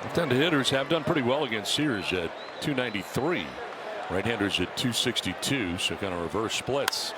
Left-handed hitters have done pretty well against Sears at 293. Right-handers at 262, so kind of reverse splits.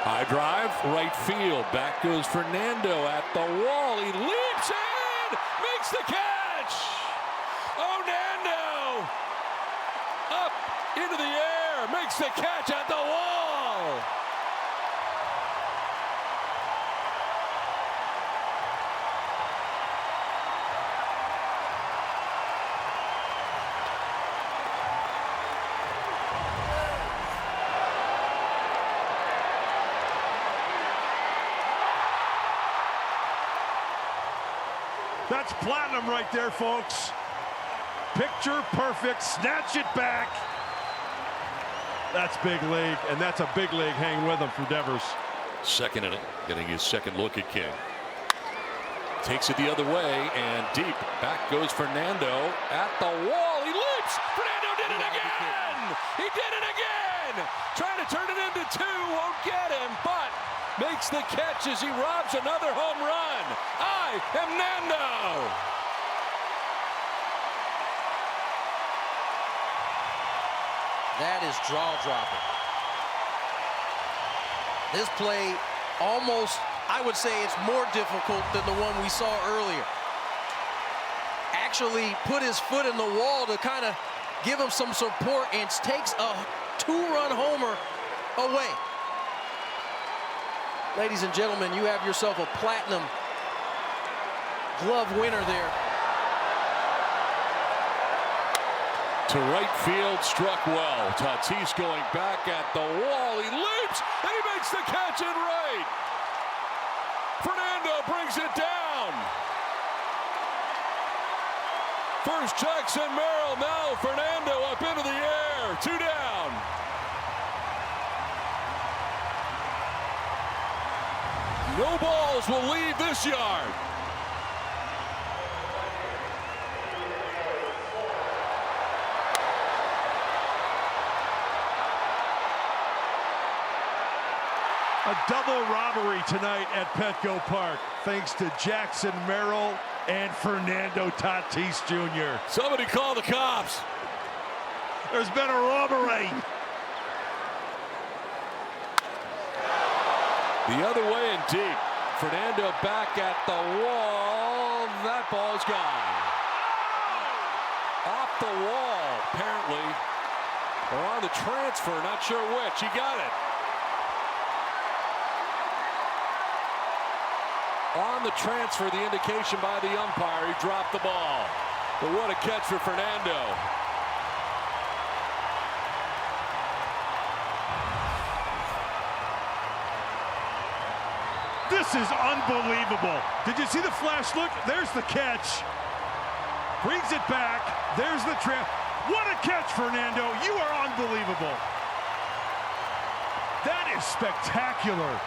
High drive, right field. Back goes Fernando at the wall. He leaps in, makes the catch. Oh, Nando up into the air, makes the catch at the wall. That's platinum right there, folks. Picture perfect, snatch it back. That's big league, and that's a big league hang with him for Devers. Second inning, getting his second look at King. Takes it the other way, and deep. Back goes Fernando at the wall. He leaps. Fernando did it again. He did it again. Trying to turn it into two, won't get him, but makes the catch as he robs another home run. I am Nando. That is jaw-dropping. This play almost, I would say it's more difficult than the one we saw earlier. Actually put his foot in the wall to kind of give him some support and takes a two-run homer away. Ladies and gentlemen, you have yourself a platinum glove winner there. To right field, struck well. Tatis going back at the wall. He leaps, and he makes the catch in right. Fernando brings it down. First Jackson Merrill, now Fernando up into the air. Two down. No balls will leave this yard. A double robbery tonight at Petco Park, thanks to Jackson Merrill and Fernando Tatis Jr. Somebody call the cops. There's been a robbery. The other way and deep. Fernando back at the wall. That ball's gone. Off the wall, apparently. Or on the transfer, not sure which. He got it. On the transfer, the indication by the umpire, he dropped the ball. But what a catch for Fernando. This is unbelievable. Did you see the flash look? There's the catch. Brings it back. There's the trap. What a catch, Fernando. You are unbelievable. That is spectacular.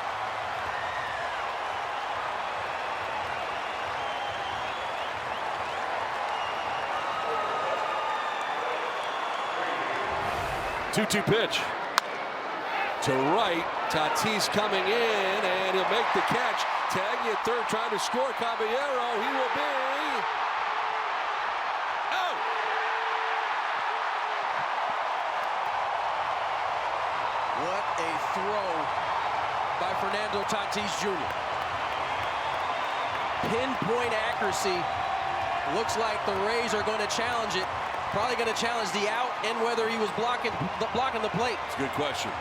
Two-two pitch. To right, Tatis coming in, and he'll make the catch. Tagging at third, trying to score. Caballero, he will be out. What a throw by Fernando Tatis Jr. Pinpoint accuracy. Looks like the Rays are going to challenge it. Probably going to challenge the out and whether he was blocking the plate. It's a good question.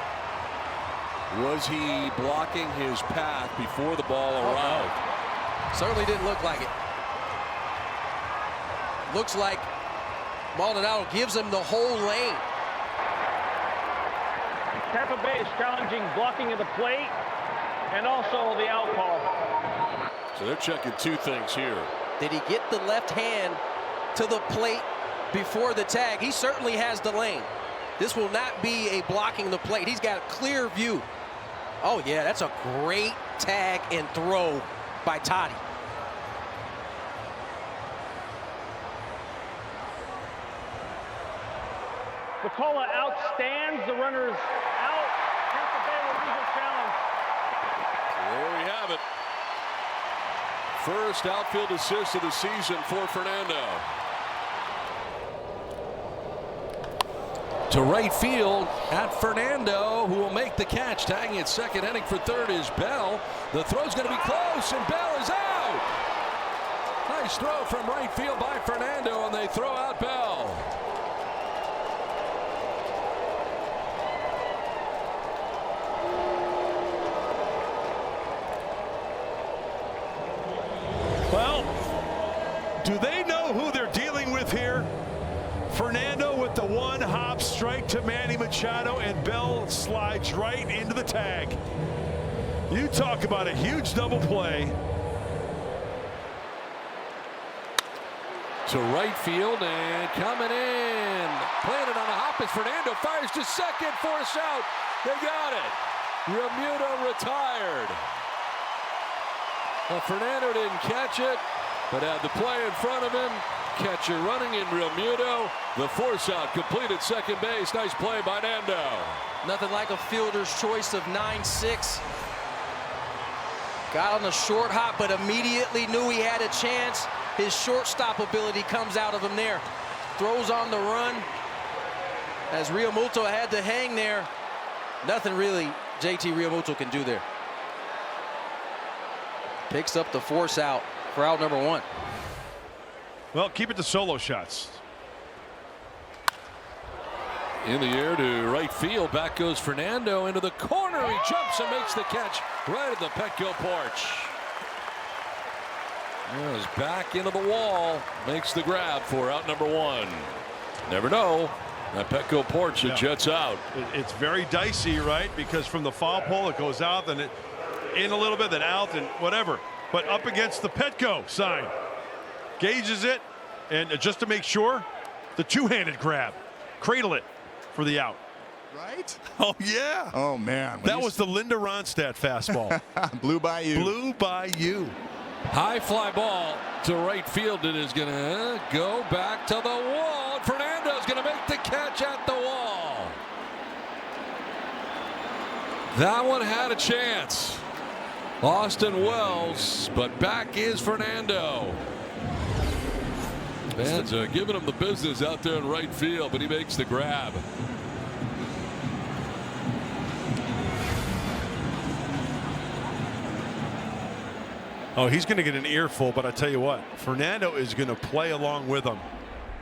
Was he blocking his path before the ball arrived? No. Certainly didn't look like it. Looks like Maldonado gives him the whole lane. Tampa Bay is challenging blocking of the plate and also the out call. So they're checking two things here. Did he get the left hand to the plate before the tag? He certainly has the lane. This will not be a blocking the plate. He's got a clear view. Oh yeah, that's a great tag and throw by Toddy. The caller outstands. The runner is out. Tampa Bay will lose their challenge. So there we have it. First outfield assist of the season for Fernando. To right field at Fernando, who will make the catch. Tagging at second, heading for third is Bell. The throw's going to be close, and Bell is out. Nice throw from right field by Fernando, and they throw out Bell. Well, do they know who they're dealing with here? Fernando with the one-hop strike to Manny Machado, and Bell slides right into the tag. You talk about a huge double play. To right field and coming in. Playing it on a hop as Fernando fires to second. Force out. They got it. Realmuto retired. Well, Fernando didn't catch it, but had the play in front of him. Catcher running in Realmuto. The force out complete at second base. Nice play by Nando. Nothing like a fielder's choice of 9-6. Got on the short hop, but immediately knew he had a chance. His shortstop ability comes out of him there. Throws on the run. As Realmuto had to hang there. Nothing really JT Realmuto can do there. Picks up the force out for out number 1. Well, keep it to solo shots. In the air to right field. Back goes Fernando into the corner. He jumps and makes the catch right at the Petco porch. Goes back into the wall. Makes the grab for out number 1. Never know. That Petco porch, it jets out. It's very dicey, right? Because from the foul pole, it goes out, then it in a little bit, then out, and whatever. But up against the Petco sign. Gauges it, and just to make sure, the two-handed grab. Cradle it for the out. Right? Oh, yeah. Oh, man. That was the Linda Ronstadt fastball. Blew by you. Blew by you. High fly ball to right field. It is going to go back to the wall. Fernando's going to make the catch at the wall. That one had a chance. Austin Wells, but back is Fernando. Fans are giving him the business out there in right field, but he makes the grab. Oh, he's going to get an earful, but I tell you what, Fernando is going to play along with him.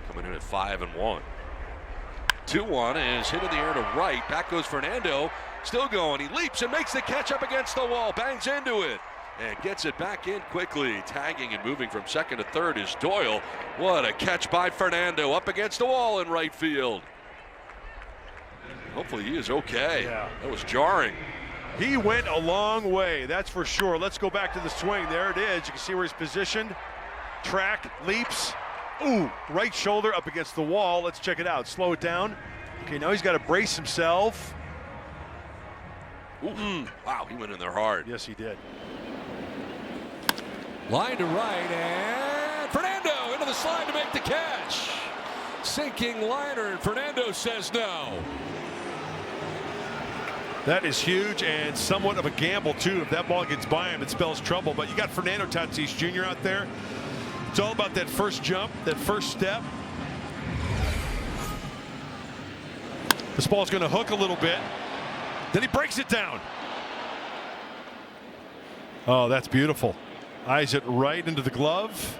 Coming in at 5-1. 2-1 is hit in the air to right. Back goes Fernando. Still going. He leaps and makes the catch up against the wall. Bangs into it and gets it back in quickly. Tagging and moving from second to third is Doyle. What a catch by Fernando up against the wall in right field. Hopefully he is okay. Yeah. That was jarring. He went a long way, that's for sure. Let's go back to the swing. There it is. You can see where he's positioned. Track, leaps. Ooh, right shoulder up against the wall. Let's check it out. Slow it down. Okay, now he's got to brace himself. Ooh, wow, he went in there hard. Yes, he did. Line to right, and Fernando into the slide to make the catch. Sinking liner, and Fernando says no. That is huge and somewhat of a gamble, too. If that ball gets by him, it spells trouble. But you got Fernando Tatis Jr. out there. It's all about that first jump, that first step. This ball's going to hook a little bit. Then he breaks it down. Oh, that's beautiful. Eyes it right into the glove.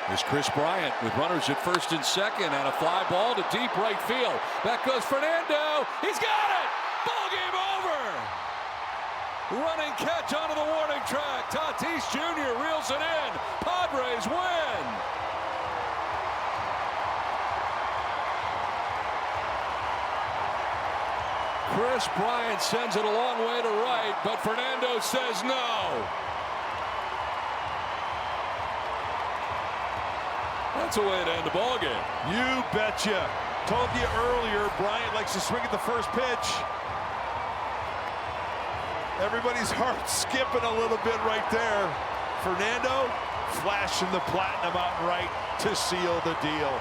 There's Chris Bryant with runners at first and second, and a fly ball to deep right field. Back goes Fernando. He's got it. Ball game over. Running catch onto the warning track. Tatis Jr. reels it in. Padres win. Chris Bryant sends it a long way to right, but Fernando says no. That's a way to end the ball game. You betcha. Told you earlier, Bryant likes to swing at the first pitch. Everybody's heart skipping a little bit right there. Fernando flashing the platinum out right to seal the deal.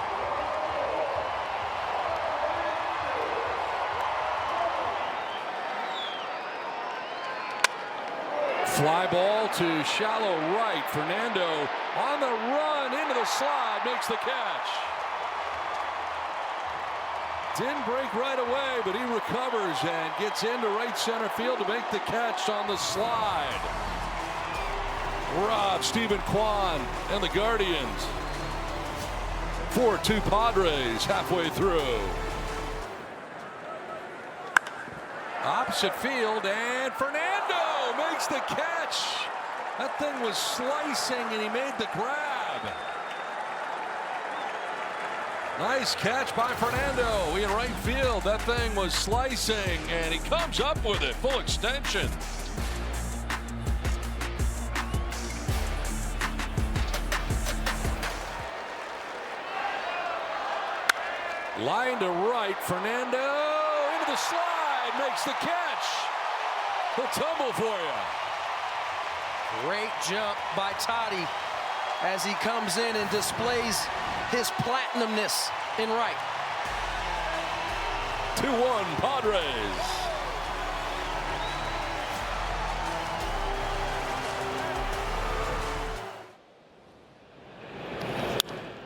Fly ball to shallow right. Fernando on the run into the slide, makes the catch. Didn't break right away, but he recovers and gets into right center field to make the catch on the slide. Rob Stephen Kwan and the Guardians. 4-2 Padres halfway through. Opposite field, and Fernando makes the catch. That thing was slicing, and he made the grab. Nice catch by Fernando in right field. That thing was slicing, and he comes up with it, full extension. Line to right, Fernando into the slide, makes the catch. He'll tumble for you. Great jump by Tati as he comes in and displays his platinumness in right. 2-1 Padres.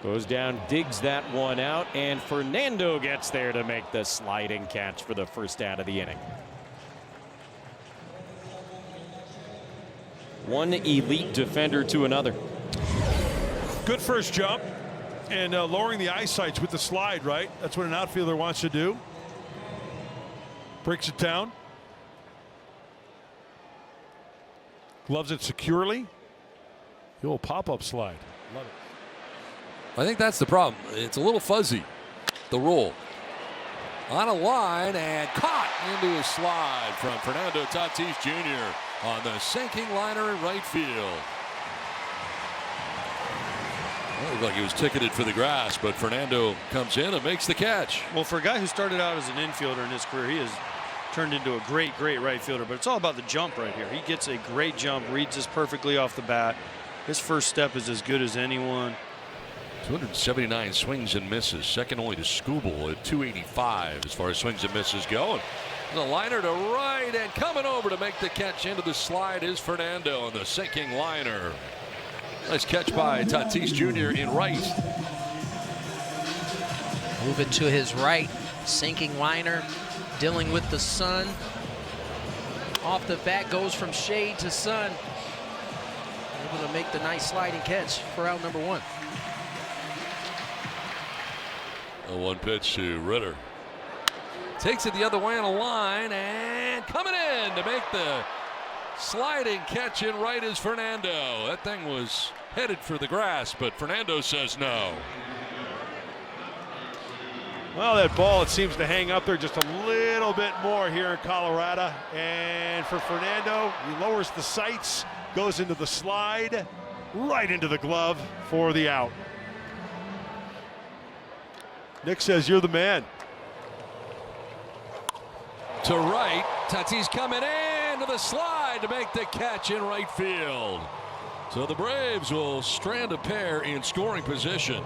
Goes down, digs that one out, and Fernando gets there to make the sliding catch for the first out of the inning. One elite defender to another. Good first jump, and lowering the eyesights with the slide, right? That's what an outfielder wants to do. Breaks it down. Gloves it securely. The old pop-up slide. Love it. I think that's the problem. It's a little fuzzy, the roll. On a line and caught into a slide from Fernando Tatis Jr. on the sinking liner in right field. Well, it looked like he was ticketed for the grass, but Fernando comes in and makes the catch. Well, for a guy who started out as an infielder in his career, he has turned into a great right fielder. But it's all about the jump right here. He gets a great jump, reads this perfectly off the bat. His first step is as good as anyone. 279 swings and misses, second only to Skubal at 285 as far as swings and misses go. And the liner to right, and coming over to make the catch into the slide is Fernando on the sinking liner. Nice catch by Tatis Jr. in right. Move it to his right, sinking liner, dealing with the sun. Off the bat, goes from shade to sun. Able to make the nice sliding catch for out number one. A one pitch to Ritter. Takes it the other way on a line, and coming in to make the sliding catch in right is Fernando. That thing was headed for the grass, but Fernando says no. Well, that ball, it seems to hang up there just a little bit more here in Colorado. And for Fernando, he lowers the sights, goes into the slide, right into the glove for the out. Nick says, you're the man. To right, Tatis coming in to the slide to make the catch in right field. So the Braves will strand a pair in scoring position.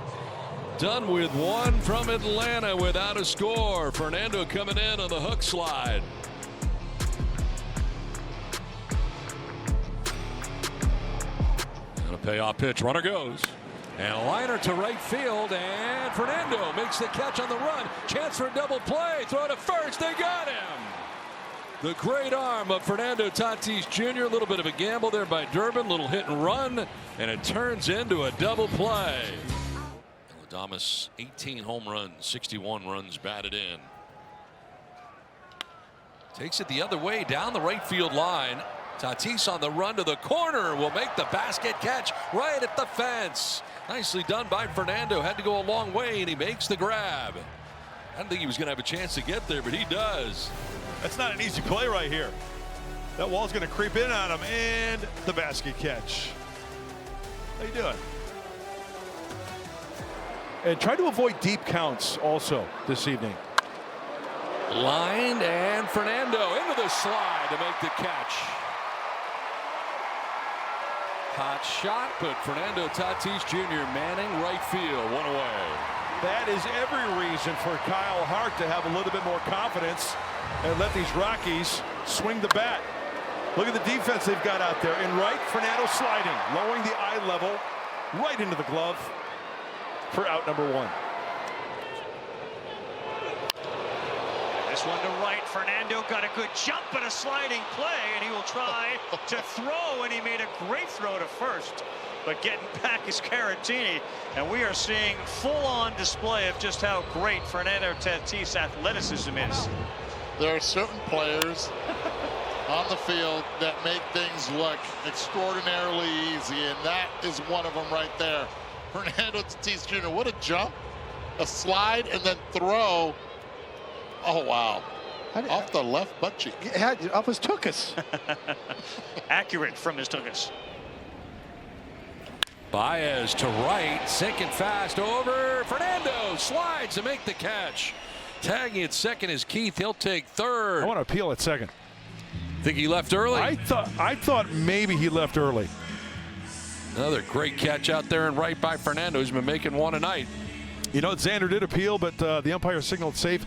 Done with one from Atlanta without a score. Fernando coming in on the hook slide. And a payoff pitch, runner goes. And a liner to right field, and Fernando makes the catch on the run. Chance for a double play. Throw to first. They got him. The great arm of Fernando Tatis Jr. A little bit of a gamble there by Durbin. Little hit and run, and it turns into a double play. Adames, 18 home runs, 61 runs batted in. Takes it the other way down the right field line. Tatis on the run to the corner will make the basket catch right at the fence. Nicely done by Fernando. Had to go a long way, and he makes the grab. I didn't think he was going to have a chance to get there, but he does. That's not an easy play right here. That wall's going to creep in on him, and the basket catch. How you doing? And try to avoid deep counts also this evening. Lined, and Fernando into the slide to make the catch. Hot shot, but Fernando Tatis Jr. manning right field, one away. That is every reason for Kyle Hart to have a little bit more confidence and let these Rockies swing the bat. Look at the defense they've got out there. In right, Fernando sliding, lowering the eye level right into the glove for out number one. This one to right. Fernando got a good jump and a sliding play, and he will try to throw, and he made a great throw to first. But getting back is Caratini, and we are seeing full-on display of just how great Fernando Tatis' athleticism is. There are certain players on the field that make things look extraordinarily easy, and that is one of them right there. Fernando Tatis Jr., what a jump, a slide, and then throw. Oh, wow. Off the left butt cheek. Yeah, off his tuchus. Accurate from his tuchus. Baez to right, sinking fast over. Fernando slides to make the catch. Tagging at second is Keith. He'll take third. I want to appeal at second. Think he left early? I thought maybe he left early. Another great catch out there and right by Fernando. He's been making one a night. You know, Xander did appeal, but the umpire signaled safe.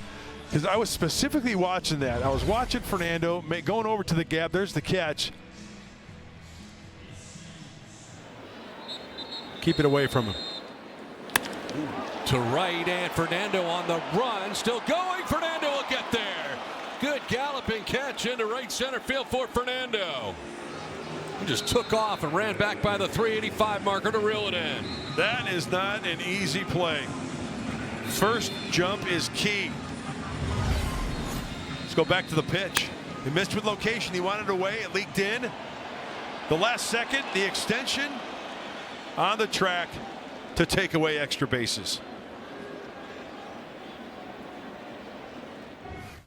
Because I was specifically watching that. I was watching Fernando going over to the gap. There's the catch. Keep it away from him. To right, and Fernando on the run. Still going. Fernando will get there. Good galloping catch into right center field for Fernando. He just took off and ran back by the 385 marker to reel it in. That is not an easy play. First jump is key. Let's go back to the pitch. He missed with location. He wanted it away. It leaked in. The last second, the extension on the track to take away extra bases.